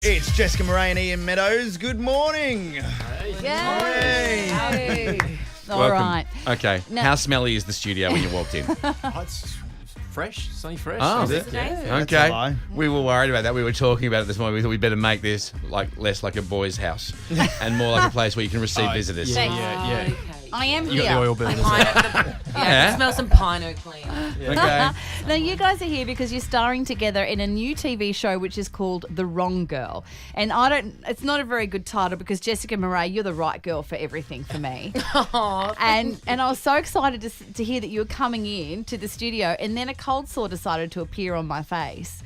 It's Jessica Marais and Ian Meadows. Good morning. Yay. All Welcome. right. Okay. Now- How smelly is the studio when you walked in? It's fresh, sunny fresh. Oh, Is is it? it? That's a Okay. lie. We were worried about that. We were talking about it this morning. We thought we'd better make this less like a boy's house and more like a place where you can receive visitors. Yeah. Okay. I am You here. got the oil burners. Yeah. Smell some pino clean. Okay. Now, you guys are here because you're starring together in a new TV show which is called The Wrong Girl. And it's not a very good title because Jessica Marais, you're the right girl for everything for me. And I was so excited to hear that you were coming in to the studio, and then a cold sore decided to appear on my face.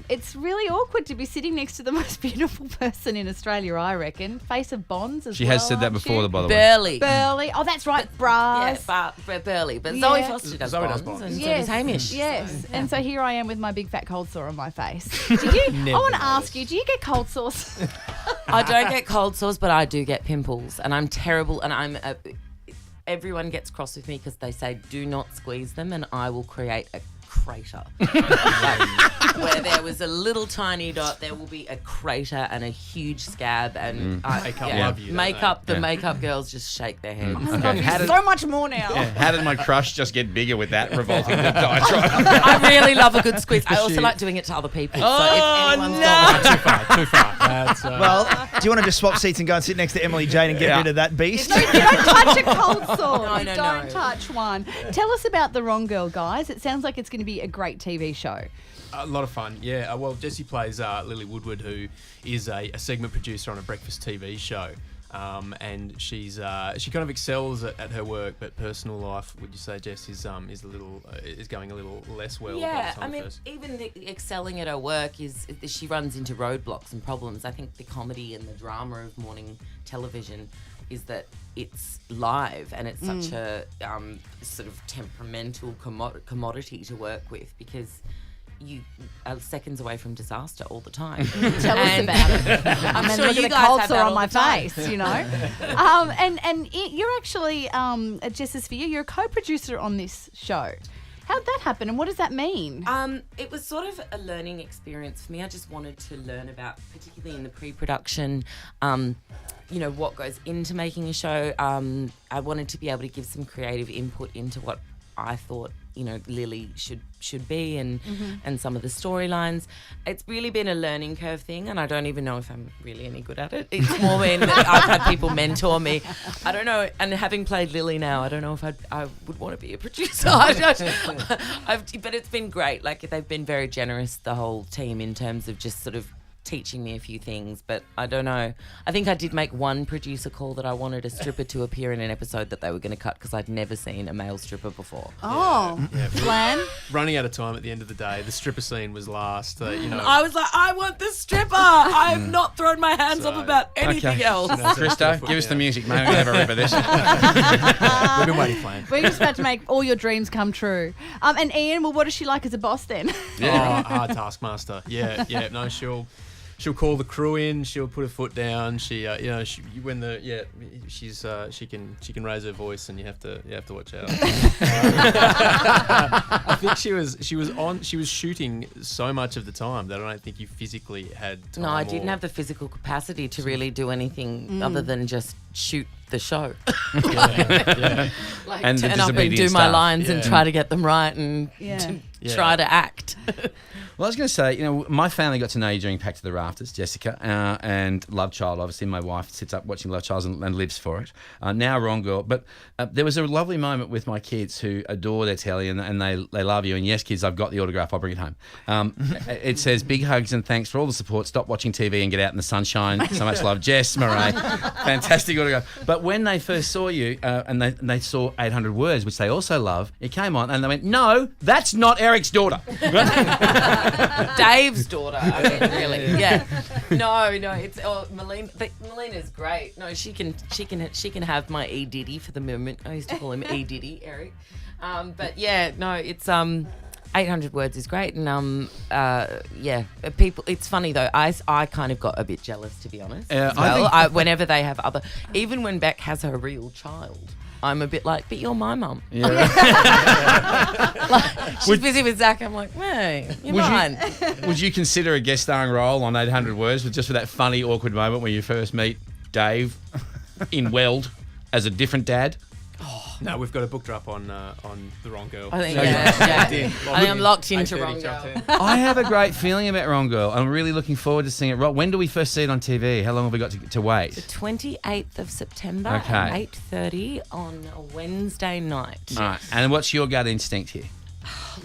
It's really awkward to be sitting next to the most beautiful person in Australia, I reckon. Face of Bonds as She well. has said that aren't before, you? by the way. Burley. Oh, that's right, Yeah, Bras. but Burley. But Yeah. Zoe Foster does Zoe does Bonds, Bonds. and so does Hamish. Yes. So, And so here I am with my big fat cold sore on my face. I want to ask you, do you get cold sores? I don't get cold sores, but I do get pimples, and I'm terrible. And everyone gets cross with me because they say do not squeeze them, and I will create a crater. Like, where there was a little tiny dot, there will be a crater and a huge scab, and Makeup love you, don't makeup. they? The makeup girls just shake their heads. I love you so much more now. Yeah. How did my crush just get bigger with that revolting diatribe? I really love a good squeeze. I also like doing it to other people. So if anyone's got Too far. That's, Well, do you want to just swap seats and go and sit next to Emily Jade and get rid of that beast? No, you don't touch a cold sore. No, you no, don't no. touch one. Tell us about The Wrong Girl, guys. It sounds like it's going to be a great TV show. a lot of fun. Yeah. Well, Jessie plays Lily Woodward, who is a segment producer on a breakfast TV show. And she kind of excels at her work, but personal life, would you say, Jess, is going a little less well? by Yeah, the time I mean, first- even excelling at her work is she runs into roadblocks and problems. I think the comedy and the drama of morning television is that it's live and it's such a sort of temperamental commodity to work with because you are seconds away from disaster all the time. Tell us about it. I'm And sure look you at the guys cold have sore that on all my the time. face, you know. And you're actually, Jess is for you. You're a co-producer on this show. How'd that happen, and what does that mean? It was sort of a learning experience for me. I just wanted to learn about, particularly in the pre-production, what goes into making a show. I wanted to be able to give some creative input into what I thought, Lily should be and some of the storylines. It's really been a learning curve thing, and I don't even know if I'm really any good at it. It's more been that I've had people mentor me. I don't know, and having played Lily now, I don't know if I would want to be a producer. But it's been great. Like, they've been very generous, the whole team, in terms of just sort of teaching me a few things, but I don't know. I think I did make one producer call that I wanted a stripper to appear in an episode that they were going to cut because I'd never seen a male stripper before. Flan? running out of time at the end of the day. The stripper scene was last. I was like, I want the stripper. I have not thrown my hands up about anything Okay. else. Christo, give us the music, mate. We'll have a rip of this. We've been waiting, Flan. We're just about to make all your dreams come true. And Ian, well, what is she like as a boss then? Hard taskmaster. Yeah. No, she'll call the crew in. She'll put her foot down. She can raise her voice, and you have to watch out. I think she was shooting so much of the time that I don't think you physically had time. No, I didn't have the physical capacity to really do anything other than just shoot the show. Yeah. Like, And the turn up and do disobedient my staff. lines and Yeah. try to get them right and Yeah. try to act. Well, I was going to say, my family got to know you during Pack to the Rafters, Jessica, and Love Child. Obviously, my wife sits up watching Love Child and lives for it. Now, Wrong Girl. But there was a lovely moment with my kids who adore their telly and they love you. And yes, kids, I've got the autograph. I'll bring it home. It says, big hugs and thanks for all the support. Stop watching TV and get out in the sunshine. So much love. Jess Marais. Fantastic autograph. But when they first saw you and they saw 800 Words, which they also love, it came on and they went, no, that's not Eric's daughter. Dave's daughter, I mean, really. Yeah. No, it's Melina. Melina's great. No, she can have my E Diddy for the moment. I used to call him E Diddy, Eric. But yeah, no, it's 800 Words is great, and people. It's funny though. I kind of got a bit jealous, to be honest. I think- Whenever they have even when Beck has her real child. I'm a bit like, but you're my mum. Yeah. Like, she's busy with Zach. I'm like, hey, you're mine. Would you consider a guest starring role on 800 Words just for that funny, awkward moment when you first meet Dave in Weld as a different dad? No, we've got a book drop on The Wrong Girl. I think, So yeah. yeah. I think I'm locked into 8:30 Wrong Channel Girl. 10. I have a great feeling about Wrong Girl. I'm really looking forward to seeing it. When do we first see it on TV? How long have we got to wait? The 28th of September Okay. at 8:30 on a Wednesday night. All right. And what's your gut instinct here?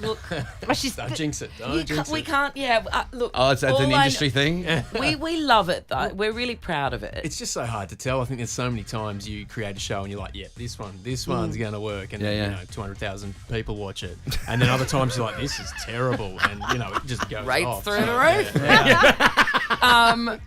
Look, Don't jinx it. Don't jinx we it. can't. Yeah. Look. Oh, it's an all I industry thing? We love it though. We're really proud of it. It's just so hard to tell. I think there's so many times you create a show and you're like, yeah, this one's going to work. And Yeah, then, yeah. 200,000 people watch it. And then other times you're like, this is terrible. And, it just goes Rates off. through So, the roof.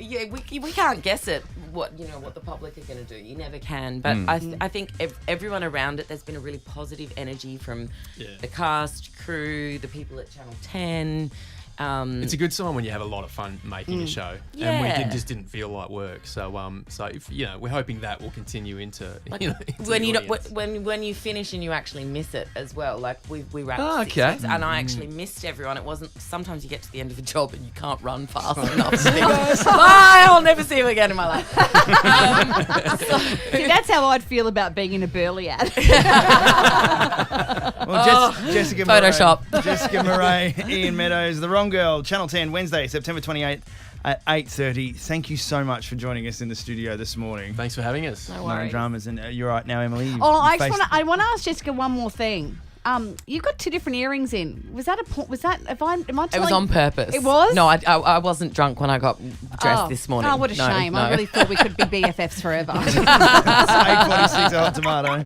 yeah. We can't guess it. What the public are going to do. You never can. But I think everyone around it. There's been a really positive energy from the cast, crew, the people at Channel 10. It's a good sign when you have a lot of fun making a show, and Yeah. it just didn't feel like work. So, if, we're hoping that will continue into into when the you audience. when you finish and you actually miss it as well. Like we wrapped. Oh, 6 okay. weeks, and I actually missed everyone. It wasn't. Sometimes you get to the end of a job and you can't run fast enough. To think, bye, I'll never see you again in my life. See, that's how I'd feel about being in a Burley ad. Well, Jessica Photoshop. Marais, Jessica Marais, Ian Meadows, The Wrong Girl, Channel 10, Wednesday, September 28th at 8:30. Thank you so much for joining us in the studio this morning. Thanks for having us. No No worries. dramas, and you're right now, Emily. Oh, I want to ask Jessica one more thing. You got 2 different earrings in. Was that am I It was telling- on purpose. It was? No, I wasn't drunk when I got dressed this morning. Oh, what a No, shame. no. I really thought we could be BFFs forever. It's 8:46 Hot Tomato.